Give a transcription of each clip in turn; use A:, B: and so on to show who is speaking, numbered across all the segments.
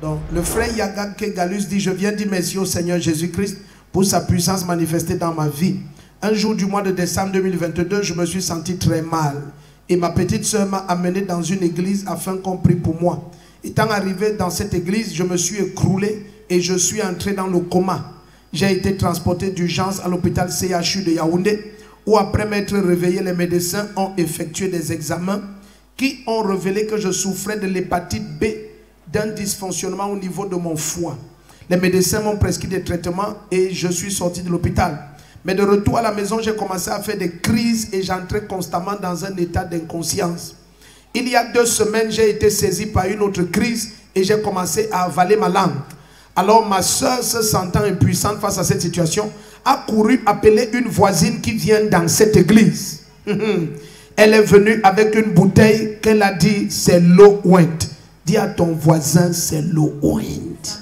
A: Donc, le frère Yagak Galus dit, je viens dire merci au Seigneur Jésus-Christ pour sa puissance manifestée dans ma vie. Un jour du mois de décembre 2022, je me suis senti très mal. Et ma petite soeur m'a amené dans une église afin qu'on prie pour moi. Étant arrivé dans cette église, je me suis écroulé et je suis entré dans le coma. J'ai été transporté d'urgence à l'hôpital CHU de Yaoundé, où après m'être réveillé, les médecins ont effectué des examens qui ont révélé que je souffrais de l'hépatite B, d'un dysfonctionnement au niveau de mon foie. Les médecins m'ont prescrit des traitements et je suis sorti de l'hôpital. Mais de retour à la maison, j'ai commencé à faire des crises et j'entrais constamment dans un état d'inconscience. Il y a 2 semaines, j'ai été saisi par une autre crise et j'ai commencé à avaler ma langue. Alors ma soeur, se sentant impuissante face à cette situation, a couru appeler une voisine qui vient dans cette église. Elle est venue avec une bouteille qu'elle a dit, c'est l'eau ointe. Dis à ton voisin, c'est l'eau ointe.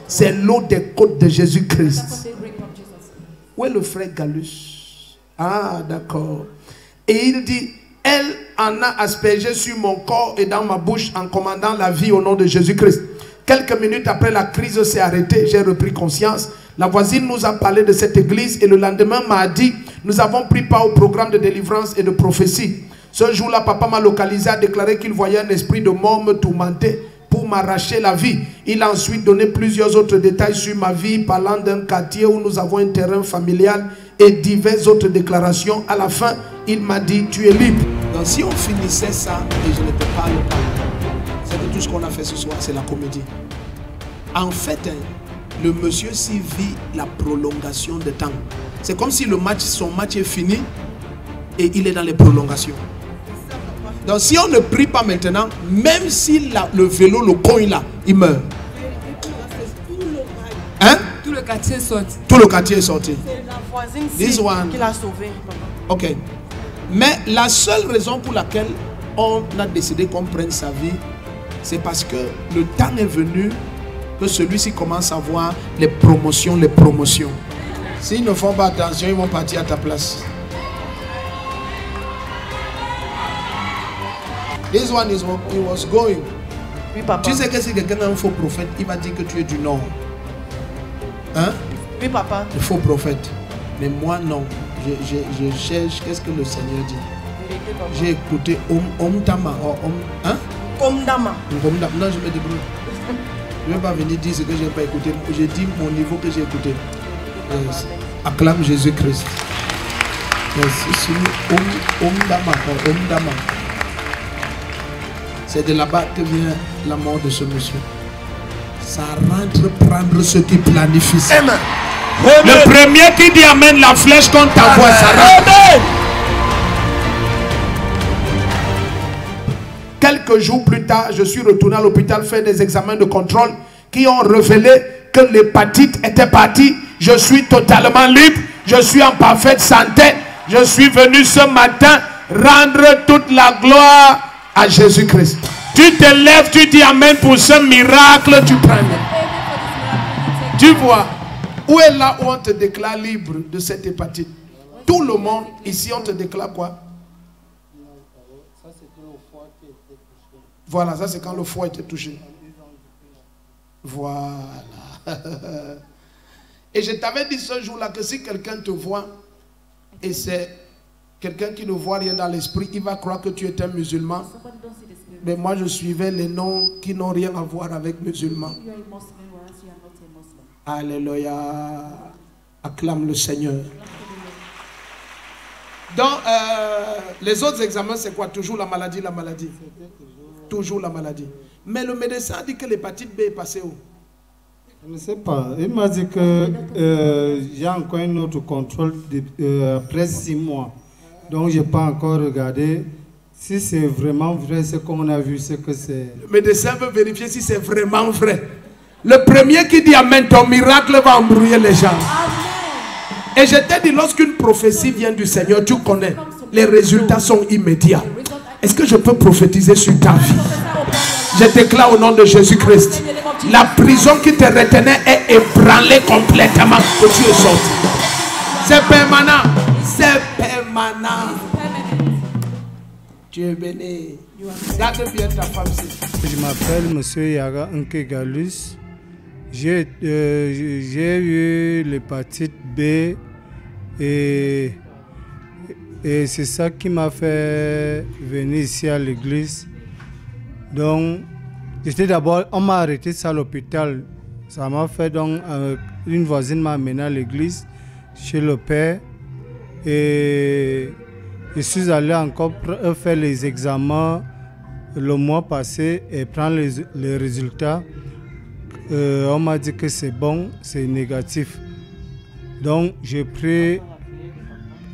A: C'est l'eau des côtes de Jésus-Christ. Où est le frère Galus? Ah, d'accord. Et il dit, elle en a aspergé sur mon corps et dans ma bouche en commandant la vie au nom de Jésus-Christ. Quelques minutes après, la crise s'est arrêtée, j'ai repris conscience. La voisine nous a parlé de cette église et le lendemain m'a dit, nous avons pris part au programme de délivrance et de prophétie. Ce jour-là, papa m'a localisé, a déclaré qu'il voyait un esprit de mort me tourmenter pour m'arracher la vie. Il a ensuite donné plusieurs autres détails sur ma vie, parlant d'un quartier où nous avons un terrain familial et diverses autres déclarations. À la fin, il m'a dit, tu es libre. Donc si on finissait ça, et je ne peux pas le parler, c'est que tout ce qu'on a fait ce soir, c'est la comédie. En fait, le monsieur-ci vit la prolongation de temps. C'est comme si son match est fini et il est dans les prolongations. Donc si on ne prie pas maintenant, même si le vélo le cogne là, il meurt. Hein?
B: Tout le quartier est sorti.
A: Tout le quartier est sorti.
C: C'est la voisine qui l'a sauvé.
A: Ok. Mais la seule raison pour laquelle on a décidé qu'on prenne sa vie, c'est parce que le temps est venu que celui-ci commence à voir les promotions. S'ils ne font pas attention, ils vont partir à ta place. This one is what he was going.
C: Oui, papa.
A: Tu sais que si quelqu'un est un faux prophète, il va dire que tu es du Nord. Hein?
C: Oui, papa.
A: Le faux prophète. Mais moi, non. Je cherche. Qu'est-ce que le Seigneur dit? J'ai écouté Om Dama. Hein?
C: Om Dama.
A: Non, je me débrouille. Je ne vais pas venir dire ce que je n'ai pas écouté. J'ai dit mon niveau que j'ai écouté. Acclame Jésus-Christ. Om Dama. C'est de là-bas que vient la mort de ce monsieur. Ça rentre prendre ce qui planifie. Amen. Le premier qui dit amène la flèche qu'on t'envoie, ça rentre. Quelques jours plus tard, je suis retourné à l'hôpital faire des examens de contrôle qui ont révélé que l'hépatite était partie. Je suis totalement libre. Je suis en parfaite santé. Je suis venu ce matin rendre toute la gloire à Jésus-Christ. Tu te lèves, tu dis amen pour ce miracle, tu prends. Tu vois, où est là où on te déclare libre de cette hépatite? Tout le monde, ici on te déclare quoi? Voilà, ça c'est quand le foie était touché. Voilà. Et je t'avais dit ce jour-là que si quelqu'un te voit et c'est quelqu'un qui ne voit rien dans l'esprit, il va croire que tu es un musulman. Mais moi, je suivais les noms qui n'ont rien à voir avec musulmans. Alléluia. Acclame le Seigneur. Donc, les autres examens, c'est quoi? Toujours la maladie. Toujours la maladie. Mais le médecin a dit que l'hépatite B est passée où?
D: Je ne sais pas. Il m'a dit que j'ai encore un autre contrôle après 6 mois. Donc, je n'ai pas encore regardé. Si c'est vraiment vrai, ce qu'on a vu, c'est que c'est...
A: Le médecin veut vérifier si c'est vraiment vrai. Le premier qui dit amen, ton miracle va embrouiller les gens. Amen. Et je t'ai dit, lorsqu'une prophétie vient du Seigneur, tu connais, les résultats sont immédiats. Est-ce que je peux prophétiser sur ta vie? Je déclare au nom de Jésus-Christ, la prison qui te retenait est ébranlée complètement, que tu es sorti. C'est permanent. C'est permanent. Tu es béni. Garde bien ta femme.
D: Je m'appelle M. Yaga Nkegalus. J'ai eu l'hépatite B et c'est ça qui m'a fait venir ici à l'église. Donc, on m'a arrêté ça à l'hôpital. Ça m'a fait donc, une voisine m'a amené à l'église, chez le père. Et je suis allé encore faire les examens le mois passé et prendre les résultats. On m'a dit que c'est bon, c'est négatif. Donc, j'ai pris,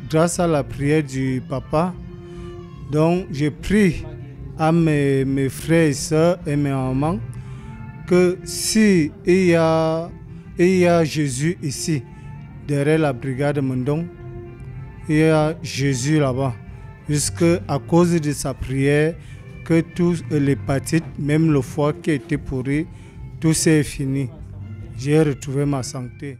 D: grâce à la prière du papa, donc j'ai pris à mes frères et sœurs et mes mamans que si il y a Jésus ici, derrière la brigade Mondong, il y a Jésus là-bas. Jusqu'à cause de sa prière, que tous l'hépatite, même le foie qui était pourri, tout c'est fini. J'ai retrouvé ma santé.